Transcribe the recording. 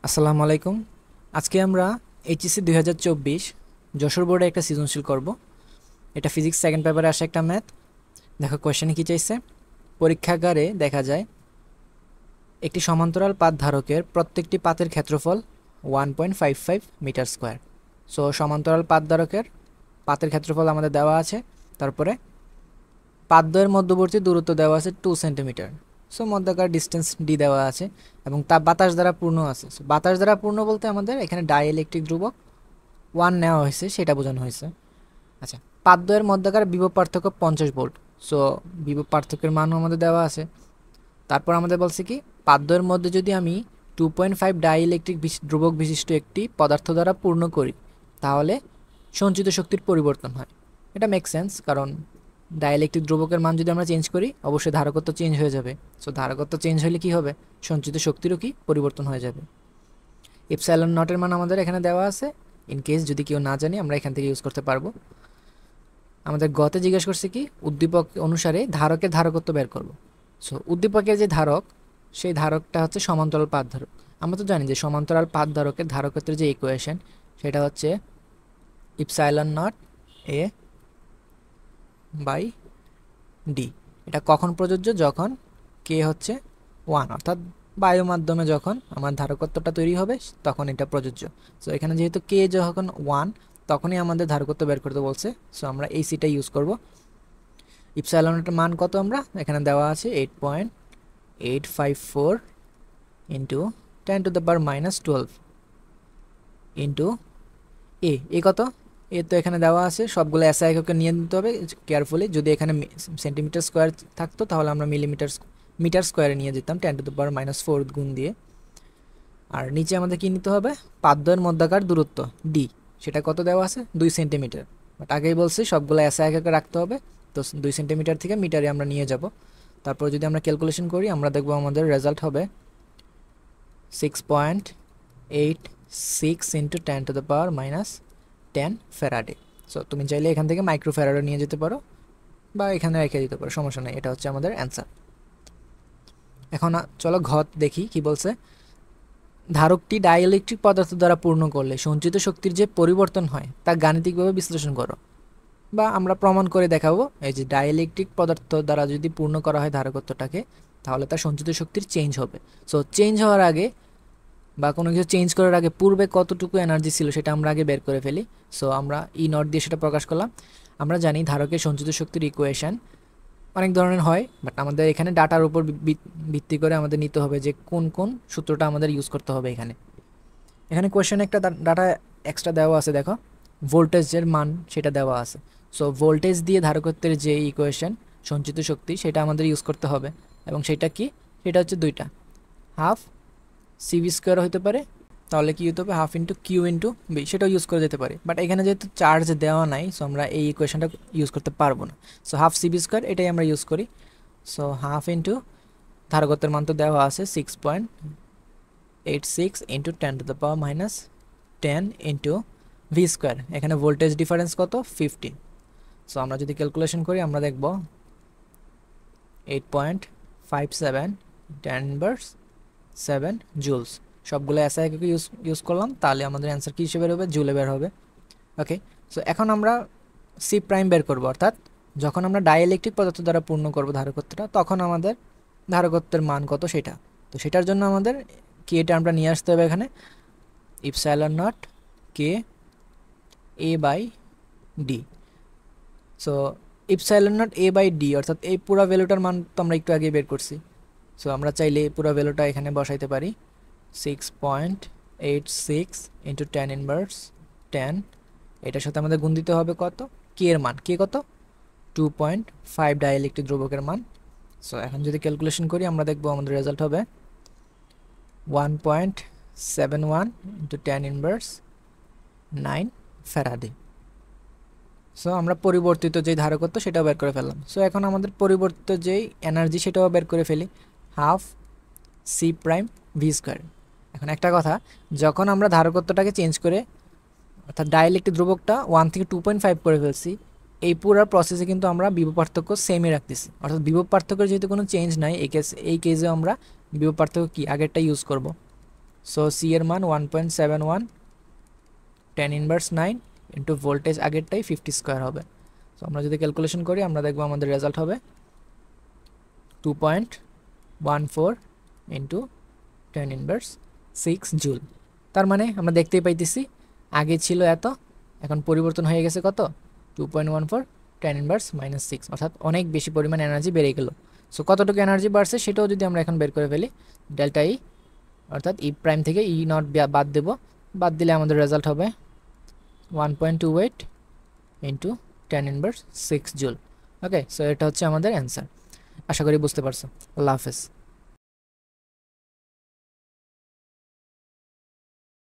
আসসালামু আলাইকুম। আজকে আমরা এইচএসসি 2024 যশোর বোর্ডে একটা সৃজনশীল করব। এটা ফিজিক্স সেকেন্ড পেপারে আসা একটা ম্যাথ। দেখো কোয়েশ্চেনে কি চাইছে। পরীক্ষাগারে দেখা যায় একটি সমান্তরাল পাত ধারকের প্রত্যেকটি পাতের ক্ষেত্রফল 1.55 মিটার স্কোয়ার। সো সমান্তরাল পাত ধারকের পাতের ক্ষেত্রফল আমাদের দেওয়া আছে। তারপরে পাতদ্বয়ের মধ্যবর্তী দূরত্ব দেওয়া আছে 2 সেন্টিমিটার। সো মধ্যকার ডিস্টেন্স ডি দেওয়া আছে এবং তা বাতাস দ্বারা পূর্ণ আছে। সো বাতাস দ্বারা পূর্ণ বলতে আমাদের এখানে ডাইইলেকট্রিক ধ্রুবক 1 নেওয়া হয়েছে, সেটা বোঝানো হয়েছে। আচ্ছা, পাতদ্বয়ের মধ্যকার বিভব পার্থক্য 50 ভোল্ট। সো বিভব পার্থক্যের মানও আমাদের দেওয়া আছে। তারপর আমাদের বলছে কি, পাতদ্বয়ের মধ্যে যদি আমি 2.5 ডাইইলেকট্রিক ধ্রুবক বিশিষ্ট একটি পদার্থ দ্বারা পূর্ণ করি তাহলে সঞ্চিত শক্তির পরিবর্তন হয়। এটা মেক সেন্স, কারণ ডাইইলেকট্রিক ধ্রুবকের মান যদি আমরা চেঞ্জ করি অবশ্যই ধারকত্ব চেঞ্জ হয়ে যাবে। সো ধারকত্ব চেঞ্জ হলে কি হবে, সঞ্চিত শক্তিরও কি পরিবর্তন হয়ে যাবে। এপসাইলন নটের মান আমাদের এখানে দেওয়া আছে। ইন কেস যদি কেউ না জানি আমরা এখান থেকে ইউজ করতে পারবো। আমাদের গতে জিজ্ঞেস করছে কি, উদ্দীপক অনুসারে ধারকের ধারকত্ব বের করব। সো উদ্দীপকের যে ধারক, সেই ধারকটা হচ্ছে সমান্তরাল পাত ধারক। আমরা তো জানি যে সমান্তরাল পাত ধারকের ধারকত্বের যে ইকুয়েশন সেটা হচ্ছে epsilon naught A by D. এটা কখন প্রযোজ্য, যখন কে হচ্ছে 1, অর্থাৎ বায়ু মাধ্যমে যখন আমার ধারকত্বটা তৈরি হবে তখন এটা প্রযোজ্য। সো এখানে যেহেতু কে যখন 1 তখনই আমাদের ধারকত্ব বের করতে বলছে। সো আমরা এই সিটা ইউজ করব। ইপসাইলনের মান কত আমরা এখানে দেওয়া আছে 8.854 ইন্টু 10⁻⁻12 ইন্টু এ কত, এ তো এখানে দেওয়া আছে। সবগুলো এসআই এককে নিয়ে নিতে হবে কেয়ারফুলি। যদি এখানে সেন্টিমিটার স্কোয়ার থাকতো তাহলে আমরা মিটার স্কোয়ারে নিয়ে যেতাম 10⁻⁻4 গুণ দিয়ে। আর নিচে আমাদের কি নিতে হবে, পাতদ্বয়ের মধ্যকার দূরত্ব ডি, সেটা কত দেওয়া আছে 2 সেন্টিমিটার। বাট আগেই বলছি সবগুলো এসআই এককে রাখতে হবে। তো 2 সেন্টিমিটার থেকে মিটারে আমরা নিয়ে যাব। তারপর যদি আমরা ক্যালকুলেশন করি আমরা দেখব আমাদের রেজাল্ট হবে 6.86 ইন্টু 10⁻⁻10 ফ্যারাডে। সো তুমি চাইলে এখান থেকে মাইক্রো ফ্যারাডে নিয়ে যেতে পারো বা এখানে রেখে দিতে পারো, সমস্যা নেই। এটা হচ্ছে আমাদের অ্যান্সার। এখন চলো ঘট দেখি কি বলছে। ধারকটি ডাইইলেকট্রিক পদার্থ দ্বারা পূর্ণ করলে সঞ্চিত শক্তির যে পরিবর্তন হয় তা গাণিতিকভাবে বিশ্লেষণ করো। বা আমরা প্রমাণ করে দেখাবো, এই যে ডাইইলেকট্রিক পদার্থ দ্বারা যদি পূর্ণ করা হয় ধারকত্বটাকে তাহলে তার সঞ্চিত শক্তির চেঞ্জ হবে। সো চেঞ্জ হওয়ার আগে বা কোনো কিছু চেঞ্জ করার আগে পূর্বে কতটুকু এনার্জি ছিল সেটা আমরা আগে বের করে ফেলি। সো আমরা ই নট দিয়ে সেটা প্রকাশ করলাম। আমরা জানি ধারকের সঞ্চিত শক্তির ইকুয়েশন অনেক ধরনের হয়, বাট আমাদের এখানে ডাটার উপর ভিত্তি করে আমাদের নিতে হবে যে কোন কোন সূত্রটা আমাদের ইউজ করতে হবে। এখানে এখানে কোয়েশ্চেনে একটা ডাটা এক্সট্রা দেওয়া আছে, দেখো ভোল্টেজের মান সেটা দেওয়া আছে। সো ভোল্টেজ দিয়ে ধারকত্বের যে ইকুয়েশন সঞ্চিত শক্তি সেটা আমাদের ইউজ করতে হবে। এবং সেটা কি, সেটা হচ্ছে দুইটা, হাফ সিভি স্কোয়ার হতে পারে, তাহলে কি হতে হবে half into Q into B, সেটাও ইউজ করা যেতে পারে। বাট এখানে যেহেতু চার্জ দেওয়া নাই সো আমরা এই ইকুয়েশনটা ইউজ করতে পারবো না। সো হাফ সিভি স্কোয়ার এটাই আমরা ইউজ করি। সো হাফ ইন্টু ধারকত্বের মান তো দেওয়া আছে 6.86 ইন্টু 10⁻⁻10 ইন্টু ভি স্কোয়ার। এখানে ভোল্টেজ ডিফারেন্স কত 15। সো আমরা যদি ক্যালকুলেশন করি আমরা দেখব 8.57 10⁻7 জুলস। সবগুলো এসআই এককে ইউজ করলাম, তাহলে আমাদের অ্যান্সার কী হিসেবে বের হবে, জুলে বের হবে। ওকে, সো এখন আমরা সি প্রাইম বের করব, অর্থাৎ যখন আমরা ডাইইলেকট্রিক পদার্থ দ্বারা পূর্ণ করব ধারকত্বটা তখন আমাদের ধারকত্বের মান কত সেটা। তো সেটার জন্য আমাদের কে টার্মটা নিয়ে আসতে হবে এখানে, ইপসাইলন নট কে A by D. So epsilon naught A by D অর্থাৎ এই পুরো ভ্যালুটার মান তো আমরা একটু আগে বের করছি। সো আমরা চাইলে এই পুরো ভ্যালুটা এখানে বসাইতে পারি 6.86 ইন্টু 10⁻10। এটার সাথে আমাদের গুণ দিতে হবে কত, কে এর মান, কে কত 2.5 ডাইইলেকট্রিক ধ্রুবকের মান। সো এখন যদি ক্যালকুলেশন করি আমরা দেখব আমাদের রেজাল্ট হবে 1.71 ইন্টু 10⁻9 ফ্যারাডে। সো আমরা পরিবর্তিত যেই ধারকত্ব সেটাও বের করে ফেললাম। সো এখন আমাদের পরিবর্তিত যেই এনার্জি সেটাও বের করে ফেলি, half C prime V square. এখন একটা কথা, যখন আমরা ধারকত্বটাকে চেঞ্জ করে অর্থাৎ ডাইইলেকট্রিক ধ্রুবকটা 1 থেকে 2.5 করে ফেলছি, এই পুরো প্রসেসে কিন্তু আমরা বিভব পার্থক্য সেমই রাখতেছি। অর্থাৎ বিভব পার্থক্যের যেহেতু কোনো চেঞ্জ নাই এই কেসেও আমরা বিভব পার্থক্য কি আগেরটা ইউজ করব। সো সি এর মান 1.71 টেন ইনভার্স 9 ইন্টু ভোল্টেজ আগেরটাই 50 স্কোয়ার হবে। সো আমরা যদি ক্যালকুলেশন করি আমরা দেখবো আমাদের রেজাল্ট হবে 2.14 ইন্টু 10 ইনভার্স 6 জুল। তার মানে আমরা দেখতেই পাইতেছি আগে ছিল এত, এখন পরিবর্তন হয়ে গেছে কত, 2.14 10 ইনভার্স -6, অর্থাৎ অনেক বেশি পরিমাণ এনার্জি বেড়ে গেল। সো কতটুকু এনার্জি বাড়ছে সেটাও যদি আমরা এখন বের করে ফেলি, ডেল্টা ই অর্থাৎ ই প্রাইম থেকে ই নট বাদ দেব, বাদ দিলে আমাদের রেজাল্ট হবে 1.28 ইন্টু 10 ইনভার্স 6 জুল। ওকে, সো এটা হচ্ছে আমাদের অ্যান্সার। আশা করি বুঝতে পারছো। আল্লাহ হাফেজ।